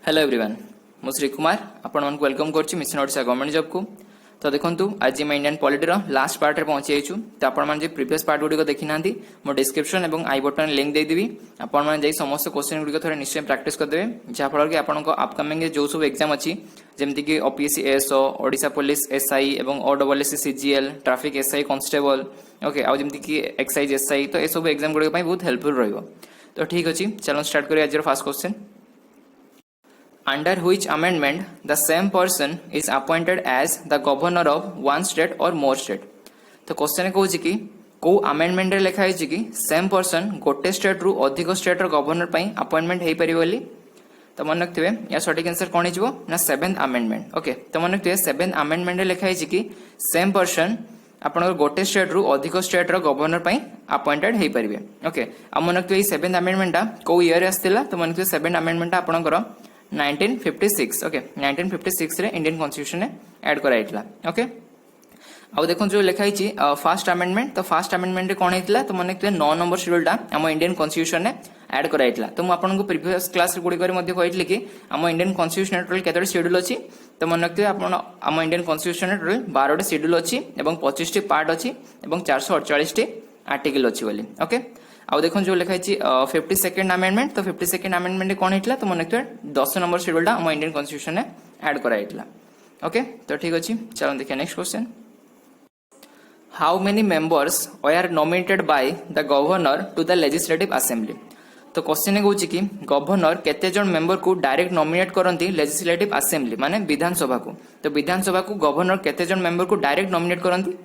Hello everyone मु श्री कुमार आपण मन वेलकम करछि मिशन ओडिशा गवर्नमेंट जॉब को। तो देखंतु आज मैं इंडियन पॉलिटी रो लास्ट पार्ट रे पहुंची आइछु। तो आपण मन जे प्रीवियस पार्ट गुडी को देखि नांती मो डिस्क्रिप्शन एवं आई बटन लिंक दे देबी। आपण मन जे समस्त क्वेश्चन गुडी को थोड़ा निश्चय प्रैक्टिस कर देबे जा फल कि आपण को अपकमिंग जो सब एग्जाम अछि जेमति कि OPSC ASO Odisha police SI एवं OWSC CGL traffic SI constable okay आ जेमति कि एक्साइज एसआई तो ए सब एग्जाम गुडी पई बहुत हेल्पफुल रहइबो। तो ठीक अछि चलो स्टार्ट करिए आज रो first question. Under which amendment the same person is appointed as the governor of one state or more state? तो क्वेश्चन कहूँ कि को अमेंडमेंट रे लिखा है कि सेम पर्सन गोटे स्टेट रु अधिक स्टेट रो गवर्नर पई अपॉइंटमेंट हे परिबो बोली। तो मन रखिबे या सटीक आंसर कोन हिजबो ना 7th अमेंडमेंट। ओके तो मन रखिबे 7th अमेंडमेंट रे लिखा है कि सेम पर्सन आपण गोटे स्टेट रु अधिक स्टेट रो गवर्नर पई अपॉइंटेड हे परिबे। ओके आ मन रखिबे 7th अमेंडमेंट ता को ईयर रे आस्तिला। तो मन रखिबे 7th अमेंडमेंट ता आपणकर 1956 ओके 1956 रे इंडियन कॉन्स्टिट्यूशन ने ऐड कराइतला। ओके आउ देखो जो लिखा हिची फर्स्ट अमेंडमेंट। तो फर्स्ट अमेंडमेंट रे कोन हेतला तो माने 9 नंबर शेड्यूल टा हम इंडियन कॉन्स्टिट्यूशन ने ऐड कराइतला। तो मु आपन को प्रीवियस क्लास रे गुडी करे मध्ये कहइतली कि हम इंडियन कॉन्स्टिट्यूशन टोटल केतोडी शेड्यूल अछि। तो मन रखते आपन हम इंडियन कॉन्स्टिट्यूशन ने टोटल 12 टी शेड्यूल अछि एवं 25 टी पार्ट अछि एवं 448 टी आर्टिकल अछि बोली। ओके आउ देखो जो लिखा है 52nd अमेंडमेंट। तो 52nd अमेंडमेंट कौन होता तो मन रखिए 10 नंबर शेड्यूल हम इंडियन कॉन्स्टिट्यूशन ने ऐड कराइतला। ओके तो ठीक अछि चलो देखिए next question. How many members are nominated by the governor to the legislative assembly? तो क्वेश्चन कहूँ कि गवर्नर केते जन मेंबर को डायरेक्ट नॉमिनेट करती लेजिस्लेटिव असेंबली माने विधानसभा को। तो विधानसभा को गवर्नर केते जन मेंबर को डायरेक्ट नॉमिनेट करती।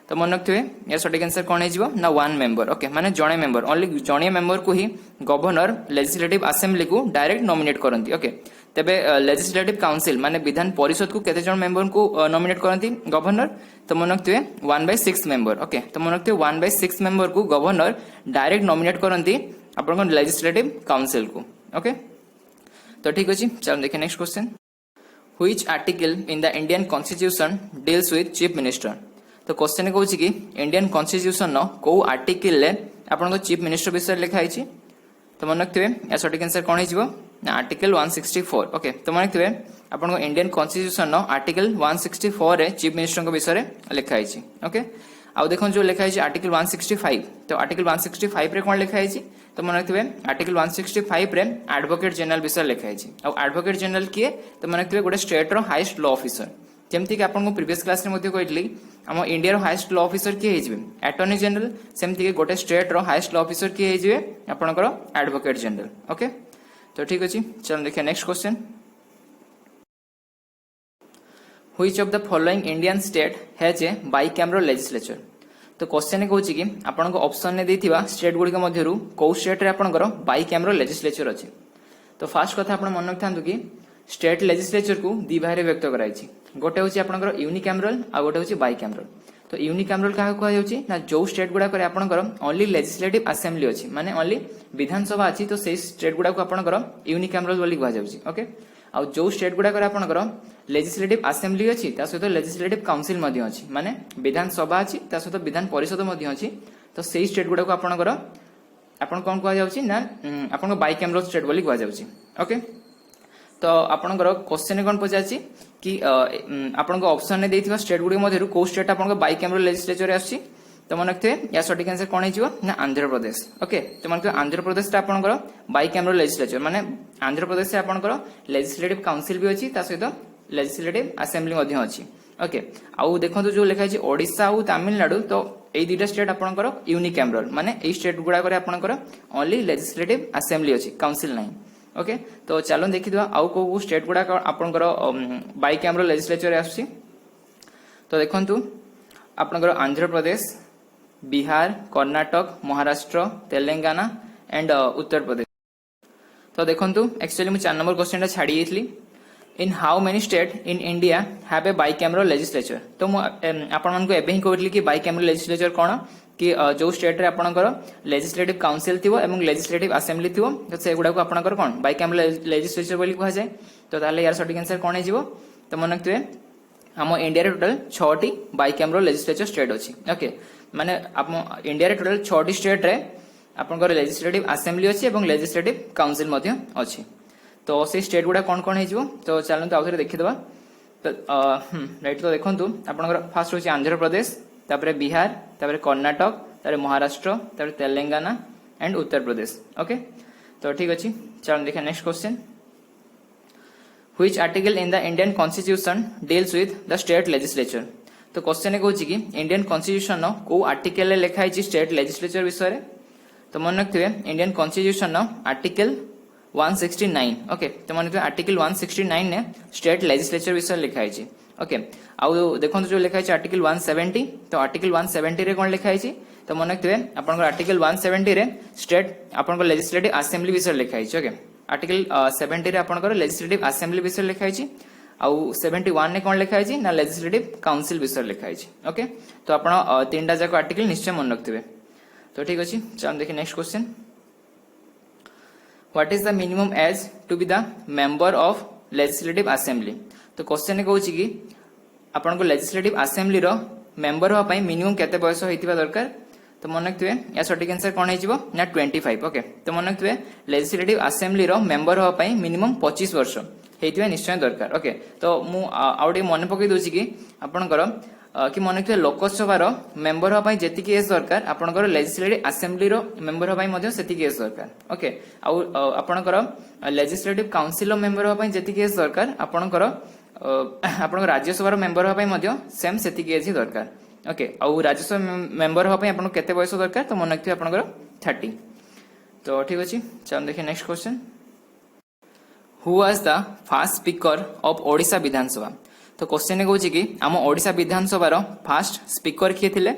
तो मन रखिए या सटीक आंसर कौन हो ना 1 मेंबर। ओके माने जणे मेंबर ओनली जणे मेंबर को ही गवर्नर लेजिस्लेटिव असेंबली को डायरेक्ट नॉमिनेट करती। ओके तेबे लेजिस्लेटिव काउंसिल माने विधान परिषद को केते जन मेंबर को नॉमिनेट करती गवर्नर। तो मन रखिए 1/6 मेंबर। ओके तो मन रखिए 1/6 मेंबर को गवर्नर डायरेक्ट नॉमिनेट करती अपन लेजिस्लेटिव काउंसिल को। ओके तो ठीक अछि चलो देखिए next question. Which article in the Indian constitution deals with chief minister? तो क्वेश्चन कहूँ कि इंडियन कॉन्स्टिट्यूशन नो को आर्टिकल ले आपन चीफ मिनिस्टर विषय लिखा है। तो मन रखिए या सटीक आंसर कौन हो ना आर्टिकल 164। ओके तो मन रखिए आपन इंडियन कॉन्स्टिट्यूशन नो आर्टिकल 164 रे चीफ मिनिस्टर विषय लिखा है। ओके आउ देखो जो लिखा है आर्टिकल 165। तो आर्टिकल 165 रे कौन लिखा है तो मन रखिए आर्टिकल 165 रे एडवोकेट जनरल विषय लिखा है। और एडवोकेट जनरल किए तो मन रखिए गोटे स्टेट रो हाईएस्ट लॉ ऑफिसर जेमती कि आपन को प्रीवियस क्लास रे मध्ये कहली हम इंडिया रो हाईएस्ट लॉ ऑफिसर किए हेजबे अटॉर्नी जनरल सेमती कि गोटे स्टेट रो हाईएस्ट लॉ ऑफिसर किए हेजबे आपनकर एडवोकेट जनरल। ओके तो ठीक अछि चलो देखिए next question. Which of the following Indian state has a bicameral legislature? तो क्वेश्चन कहूँ कि आपन को ऑप्शन ने देथिबा स्टेट गुडी के मध्यरु को स्टेट रे आपनकर बाइकैमरल लेजिस्लेचर अछि। तो फर्स्ट कथा आपन मन रखथांतु कि स्टेट लेजिस्लेचर को दी भागे व्यक्त कराइछि। गोटे होची आपनकर यूनिकैमरल आ गोटे होची बाइकैमरल। तो यूनिकैमरल काहे कहै होची ना जो स्टेट गुडा करे आपनकर ओनली लेजिस्लेटिव असेंबली अछि माने ओनली विधानसभा अछि तो सेही स्टेट गुडा को आपनकर यूनिकैमरल बोली कहै जाउछि। ओके आ जो स्टेट गुडा करे आपनकर लेजिस्लेटिव असेंबली अछि ता सहित लेजिस्लेटिव काउंसिल मध्ये अछि माने विधानसभा अछि ता सहित विधान परिषद मध्ये अछि तो सेही स्टेट गुडा को आपनकर आपन कोन कहै जाउछि ना आपनकर बाइकैमरल स्टेट बोली कहै जाउछि। ओके तो आपनकर क्वेश्चन कोन पचाछि कि आपनको ऑप्शन ने देथिबा स्टेट गुडी मध्यरु को स्टेट आपनको बाइकैमरल लेजिस्लेचर आछि। तो मन रखते या सटीक आंसर कोन हिजो ना आंध्र प्रदेश। ओके तो मन आंध्र प्रदेश ता आपनकर बाइकैमरल लेजिस्लेचर माने आंध्र प्रदेश से आपनकर लेजिस्लेटिव काउंसिल भी अछि ता सहित लेजिस्लेटिव असेंबली मध्ये अछि। ओके आउ देखंतु जो लिखा छै ओडिसा और तमिलनाडु तो ए दुटा स्टेट आपनकर यूनिकैमरल माने ए स्टेट गुडा करे आपनकर ओनली लेजिस्लेटिव असेंबली अछि काउंसिल नाही। ओके तो चलो देखि दिवा आउ को स्टेट गुडा आपनकर बाइकैमरल लेजिस्लेचर आछि। तो देखंतु आपनकर आंध्र प्रदेश बिहार कर्नाटक महाराष्ट्र तेलंगाना एंड उत्तर प्रदेश। तो देखंतु एक्चुअली मु 4 नंबर क्वेश्चन छाड़ी एथली in how many state in India have a bicameral legislature? तो मु आपन मन को एबे ही कहली कि बाइकैमरल लेजिस्लेचर कोन कि जो स्टेट रे आपनकर लेजिस्लेटिव काउंसिल थिवो एवं लेजिस्लेटिव असेंबली थिवो तो से गुडा को आपनकर कोन बाइकैमरल लेजिस्लेचर बोली कहै जाय। तो ताले यार सटीक आंसर कोन हिजबो तो मन रखिए हम इंडिया रे total 6 T bicameral legislature state अछि। ओके माने आप इंडिया रे टोटल 6 टी स्टेट रे आपनकर लेजिस्लेटिव असेंबली अछि एवं लेजिस्लेटिव काउंसिल मध्ये अछि। तो से स्टेट गुड़ा कौन कौन हो तो चलते आउ थे देखीदे तो राइट तो देखो आपंकर फास्ट हूँ आंध्र प्रदेश तापर बिहार तापर कर्णाटक तापर महाराष्ट्र तापर Telangana and Uttar Pradesh okay तो ठीक अच्छे चलो देखिए next question which article in the Indian constitution deals with the state legislature तो क्वेश्चन कहूँ कि इंडियन कॉन्स्टिट्यूशन को आर्टिकल लिखाई स्टेट लेजिस्लेचर विषय तो मन रखिए इंडियन कॉन्स्टिट्यूशन आर्टिकल 169 ओके तो मन आर्टिकल 169 ने स्टेट लेजिस्लेचर विषय लिखाई ओके आउ देखो जो लिखाई आर्टिकल 170 तो आर्टिकल 170 रे कौन लिखाई तो मन रखिए आपन आर्टिकल 170 रे स्टेट आपन लेजिस्लेटिव असेंबली विषय लिखाई ओके आर्टिकल 70 रे आपन लेजिस्लेटिव असेंबली विषय लिखाई आउ 71 ने कौन लिखाई ना लेजिस्लेटिव काउंसिल विषय लिखाई ओके तो आप तीन टा जाक आर्टिकल निश्चय मन रखिए तो ठीक अच्छे चलो देखिए next question what is the minimum age to be the member of legislative assembly तो क्वेश्चन कहूँ कि आपन को लेजिस्लेटिव असेंबली रो मेंबर होगा मिनिमम केते बयस होइतिबा दरकार तो मन रखिए या सठिक आंसर कौन हो ना 25 ओके तो मन रखिए लेजिस्लेटिव असेंबली रो मेंबर होगा मिनिमम 25 वर्ष होइतिबा निश्चय दरकार ओके तो मु आउटे मन पकई दोछि कि आपनकर कि मन रखिए लोकसभा मेंबर होगा जेतिकी एज दरकार आपनकर लेजिस्लेटिव असेंबली रो मेंबर होगा सेतिकी एज दरकार ओके आउ आपनकर लेजिस्लेटिव काउंसिल मेंबर होगा जेतिकी एज दरकार आपनकर आपन राज्यसभा मेंबर होगा सेम सेतिकी एज ही दरकार ओके आउ राज्यसभा मेंबर होगा आपन केते बयस दरकार तो मन रखिए आपनकर 30 तो ठीक अछि चलो देखिए next question who was the first speaker of Odisha Vidhan Sabha तो क्वेश्चन कहूँ कि आम ओडिशा विधानसभा फास्ट स्पीकर किए थे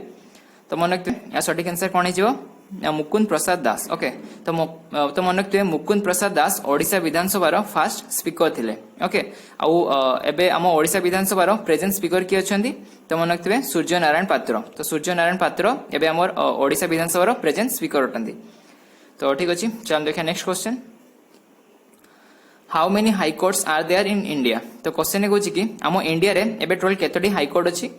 तो मन रखिए या सठिक आंसर कौन हो मुकुंद प्रसाद दास ओके तो मन रखिए मुकुंद प्रसाद दास ओडिशा विधानसभा फास्ट स्पीकर थे ओके आउ एबे आम ओडिशा विधानसभा प्रेजेंट स्पीकर किए अच्छा तो मन रखिए सूर्य नारायण पात्र तो सूर्य नारायण पात्र एबे आम ओडिशा विधानसभा प्रेजेंट स्पीकर अटंती तो ठीक अच्छे चलो देखिए next question how many high courts are there in India तो क्वेश्चन कहूँ कि आम इंडिया रे एबे टोटल केतोटी हाईकोर्ट अच्छी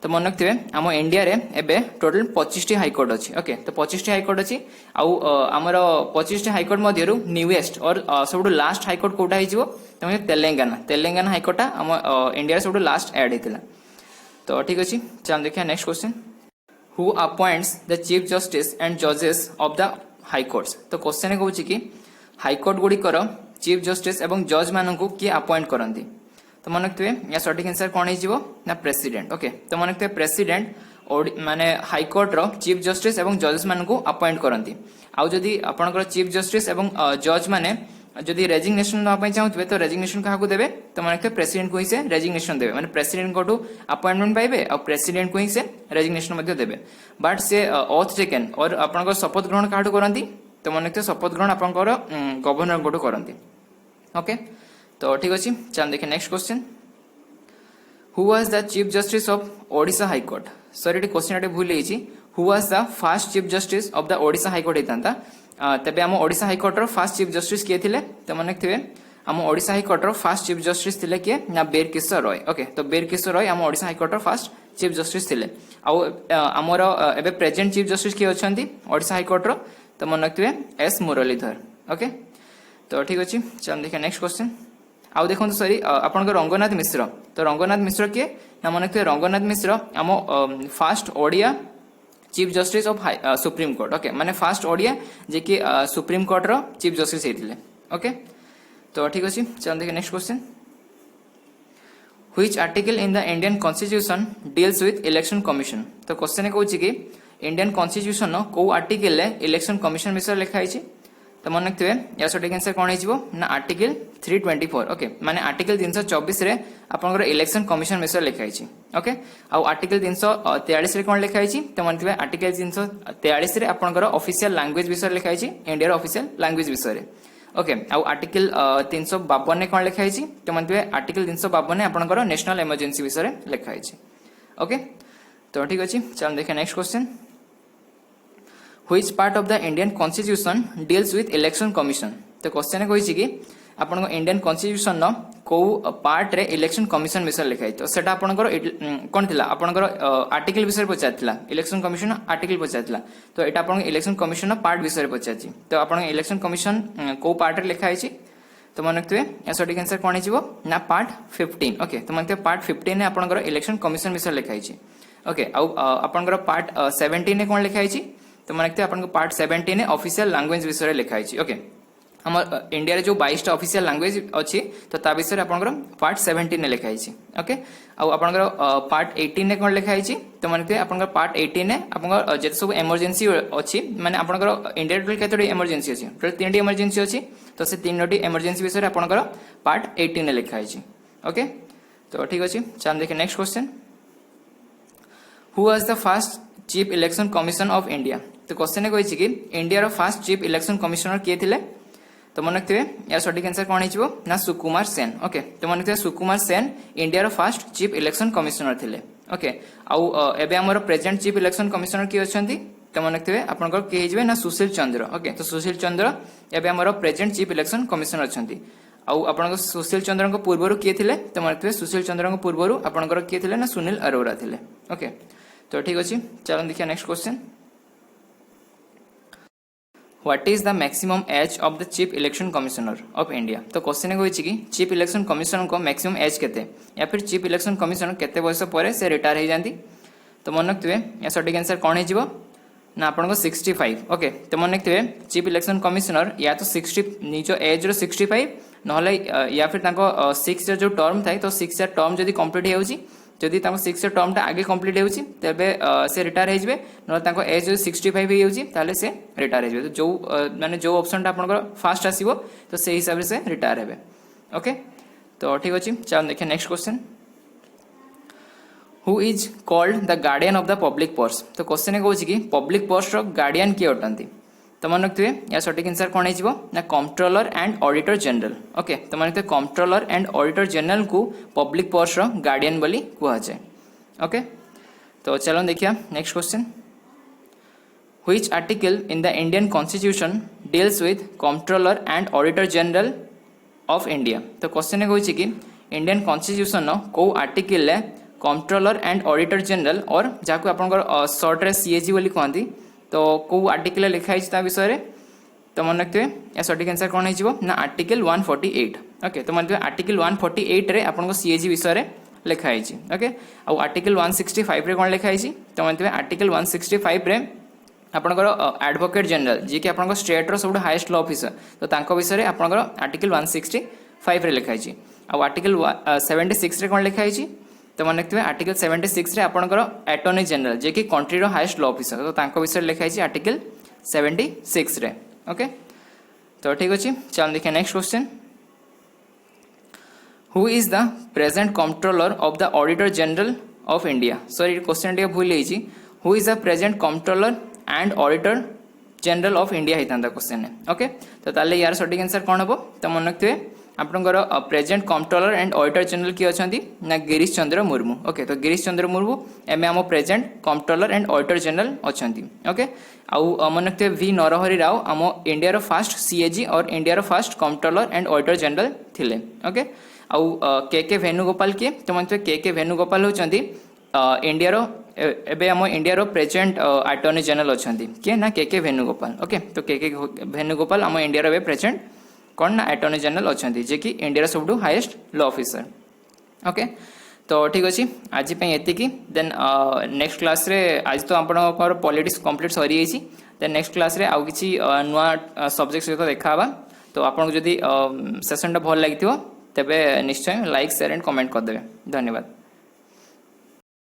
तो मन रखिए आम इंडिया रे एबे टोटल 25 टी हाईकोर्ट अच्छी ओके तो 25 टी हाईकोर्ट अच्छी आउ आमर 25 टी हाईकोर्ट मध्यरु न्यूएस्ट और सबुठु लास्ट हाईकोर्ट कोटा हिजो तो तेलंगाना हाईकोर्ट आम इंडिया रे सबुठु लास्ट ऐड हेतिला तो ठीक अछि चल देखिए next question who appoints the chief justice and जजेस ऑफ द हाईकोर्ट्स तो क्वेश्चन कहूँ कि हाईकोर्ट गुड़िकर चीफ जस्टिस एवं जज मानू किए अपॉइंट करती तो मन रखिए या सठिक आंसर कौन हो ना प्रेसिडेंट ओके तो मन रखिए प्रेसिडेंट माने हाईकोर्ट रो चीफ जस्टिस एवं जजेस मानू अपॉइंट करती आउ जदि आपनकर चीफ जस्टिस एवं जज माने जदि रेजिग्नेशन नापा चाहूबे तो रेजिग्नेशन क्या देवे तो मन रखिए प्रेसिडेंट को ही से रेजिग्नेशन देवे माने प्रेसिडेंट को अपॉइंटमेंट पाइबे और प्रेसिडेंट को ही से रेजिग्नेशन देवे बट से ऑथ टेकन और आपनकर शपथ ग्रहण काटू करती तो मन रखिए शपथ ग्रहण आपनकर गवर्नर को करती ओके तो ठीक अच्छे चल देखिए next question who was the chief justice of Odisha high court sorry ये क्वेश्चन भूल होती who was the fast chief justice of the Odisha high court होता तेज आम ओडिशा हाईकोर्ट रो फास्ट चीफ जस्टिस किए थे तो मन रखिए आम ओडिशा हाईकोर्ट रो फास्ट चीफ जस्टिस थे किए ना बीर किशोर रॉय ओके तो बीर किशोर रॉय आम ओडिशा हाईकोर्ट रो फास्ट चीफ जस्टिस थे आमर एबे प्रेजेंट चीफ जस्टिस किए अच्छा ओडिशा हाईकोर्ट रो तो मन रखिए एस मुरलीधर ओके तो ठीक अच्छे चल देखिए नेक्स्ट क्वेश्चन आउ देखो सॉरी आपनकर रंगनाथ मिश्र तो रंगनाथ मिश्र किए ना मन रखिए रंगनाथ मिश्र आम fast Odia chief justice of supreme court okay माने फास्ट ओडिया जे कि सुप्रीम कोर्ट रो चीफ जस्टिस होते ओके तो ठीक अच्छे चल देखिए next question which article in the Indian constitution deals with election commission तो क्वेश्चन कहूँ कि इंडियन कॉन्स्टिट्यूशन को आर्टिकल इलेक्शन कमिशन विषय लिखाई तो मन रखिए या सठिक आंसर कौन हो ना आर्टिकल 324 ओके माने आर्टिकल 324 रे आपनकर इलेक्शन कमिशन विषय लिखाई ओके आउ आर्टिकल 343 रे कौन लिखाई तो मन रखिए आर्टिकल 343 रे आपनकर ऑफिशियल लैंग्वेज विषय लिखाई इंडिया रो ऑफिशियल लैंग्वेज विषय ओके आउ आर्टिकल 352 ने कौन लिखाई तो मन रखिए आर्टिकल 352 ने आपनकर नेशनल इमरजेंसी विषय लिखाई ओके तो ठीक अच्छे चल देखिए next question which part of the Indian constitution deals with election commission तो क्वेश्चन कही कि आपन इंडियन कॉन्स्टिट्यूशन नो को पार्ट रे इलेक्शन कमिशन विषय लिखाई तो सेटा आपनकर कोन थिला आपनकर आर्टिकल विषय पचारथिला इलेक्शन कमिशन आर्टिकल पचारथिला तो एटा आपन इलेक्शन कमिशन पार्ट विषय पचारछि तो आपन इलेक्शन कमिशन को पार्ट रे लिखाई छि तो मन रखिए या सठिक आंसर कौन हो ना पार्ट 15 ओके तो मन पार्ट 15 ने आपनकर इलेक्शन कमिशन विषय लिखाई ओके आपनकर पार्ट 17 ने कौन लिखाई तो मन रखिए आपन पार्ट 17 ने ऑफिशियल लैंग्वेज विषय लिखाई ओके हम इंडिया रे जो 22 ऑफिशियल लैंग्वेज अच्छी तो ता विषय आपनकर पार्ट 17 ने लिखाई ओके आपनकर पार्ट 18 ने कौन लिखाई तो मन रखिए आपनकर पार्ट 18 ने आपनकर जते सब इमरजेंसी अच्छी माने आपनकर इंडिया टोटल केतोटी इमरजेंसी अच्छी टोटल 3टी इमरजेंसी अच्छी तो से 3टी इमरजेंसी विषय आपनकर पार्ट 18 ने लिखाई ओके तो ठीक अछि चल देखिए next question who was the first chief election commission of India तो क्वेश्चन कहि कि इंडिया रो फर्स्ट चीफ इलेक्शन कमिशनर किए थिले तो मन रखिए यार सठिक आंसर कौन हो ना सुकुमार सेन ओके तो मन रखिए सुकुमार सेन इंडिया रो फर्स्ट चीफ इलेक्शन कमिशनर थिले ओके एबे हमर प्रेजेंट चीफ इलेक्शन कमिशनर किए अछंती तो मन रखिए आपनकर के हिजबे ना सुशील चंद्र ओके तो सुशील चंद्र एबे हमर प्रेजेंट चीफ इलेक्शन कमिशनर अछंती आपनकर सुशील चंद्र को पूर्वरु किए थिले तो मन रखिए सुशील चंद्र को पूर्वरु आपनकर किए थिले ना सुनील अरोरा थिले ओके तो ठीक अछि चलो देखिए next question what is the maximum age of the chief election commissioner of India तो क्वेश्चन को कि चीफ इलेक्शन कमिश्नर को मैक्सिमम एज केते या फिर चीफ इलेक्शन कमिश्नर केते बयस पर से रिटायर हो जाती तो मन रखिए या सठिक आंसर कौन हो ना आपन 65 ओके तो मन रखिए चीफ इलेक्शन कमिश्नर या तो 60 निज एज रो 65 नहले या फिर 6 ईयर जो टर्म थाए तो 6 ईयर टर्म जदी कंप्लीट हो जदि 6 ईयर टर्म टा आगे कंप्लीट होउची तबे से रिटायर हो जिवे न एज जो 65 हो जाउची ताले से रिटायर हो जिवे तो जो माने जो ऑप्शन टा आपनकर फास्ट आसीबो तो से हिसाब से रिटायर हेबे ओके तो ठीक अछि चल देखिए next question who is called the guardian of the public purse तो क्वेश्चन कहूँ कि पब्लिक पर्स रो गार्डियन किए अटंती तो मन रखिए या सठिक आंसर कौन हो ना controller and auditor general okay तो मन रखिए कंट्रोलर एंड ऑडिटर जनरल को पब्लिक पर्स रो गार्डियन बोली कहा जाए ओके तो चलो देखिए next question which article in the Indian constitution deals with controller and auditor general of India तो क्वेश्चन कहूँ कि इंडियन कॉन्स्टिट्यूशन को article controller and auditor general और जहाँ आप सर्ट रे सीएजी बोली कहती तो को आर्टिकल लिखाई विषय रे तो मन रखिए या सठिक आंसर कौन हो ना आर्टिकल 148 ओके तो मन आर्टिकल 148 रे आपन को सीएजी विषय रे लिखाई ओके आ आर्टिकल 165 रे कौन लिखाई तो मन आर्टिकल 165 रे आपनकर एडवोकेट जनरल जी कि आपन स्टेट रो सब हाईएस्ट लॉ ऑफिसर तो तांको विषय रे आपनकर आर्टिकल 165 रे लिखाई आ आर्टिकल 76 रे कौन लिखाई तो मन रखिए आर्टिकल 76 रे आपनकर अटॉर्नी जनरल जे कि कंट्री रो हाईएस्ट लॉ ऑफिसर तो तांको विषय लिखाई आर्टिकल 76 रे ओके तो ठीक अछि चल देखिए next question who is the present controller of the auditor general of India sorry question टे भूल जाइछि who is the present controller and auditor general of India हितांदा क्वेश्चन ओके तो ताले यार सठिक आंसर कोन हबो तो मन रखिए आपनकर present controller and auditor general किए अछंती ना गिरीश चंद्र मुर्मू ओके तो गिरीश चंद्र मुर्मू एमे हम present controller and auditor general अछंती ओके आउ मन रखिए वी नरहरि राव हम इंडिया रो फर्स्ट सीएजी और इंडिया रो first controller and auditor general थिले ओके आउ के वेणुगोपाल के तो मन के वेणुगोपाल होचंती इंडिया रो एबे हम इंडिया रो प्रेजेंट अटॉर्नी जनरल अछंती के ना के वेणुगोपाल ओके तो के वेणुगोपाल हम इंडिया रो प्रेजेंट कौन ना अटॉर्नी जनरल अछंती जे कि इंडिया सब हाईएस्ट लॉ ऑफिसर ओके तो ठीक अच्छे आज एतिकी देन नेक्स्ट क्लास रे आज तो आप पॉलिटिक्स कंप्लीट सरी जाइए देन नेक्स्ट क्लास रे आउ किछि नुआ सब्जेक्ट सहित देखा तो आपको जदि सेशन भल लगी तेबे निश्चय लाइक शेयर एंड कमेंट करदे धन्यवाद।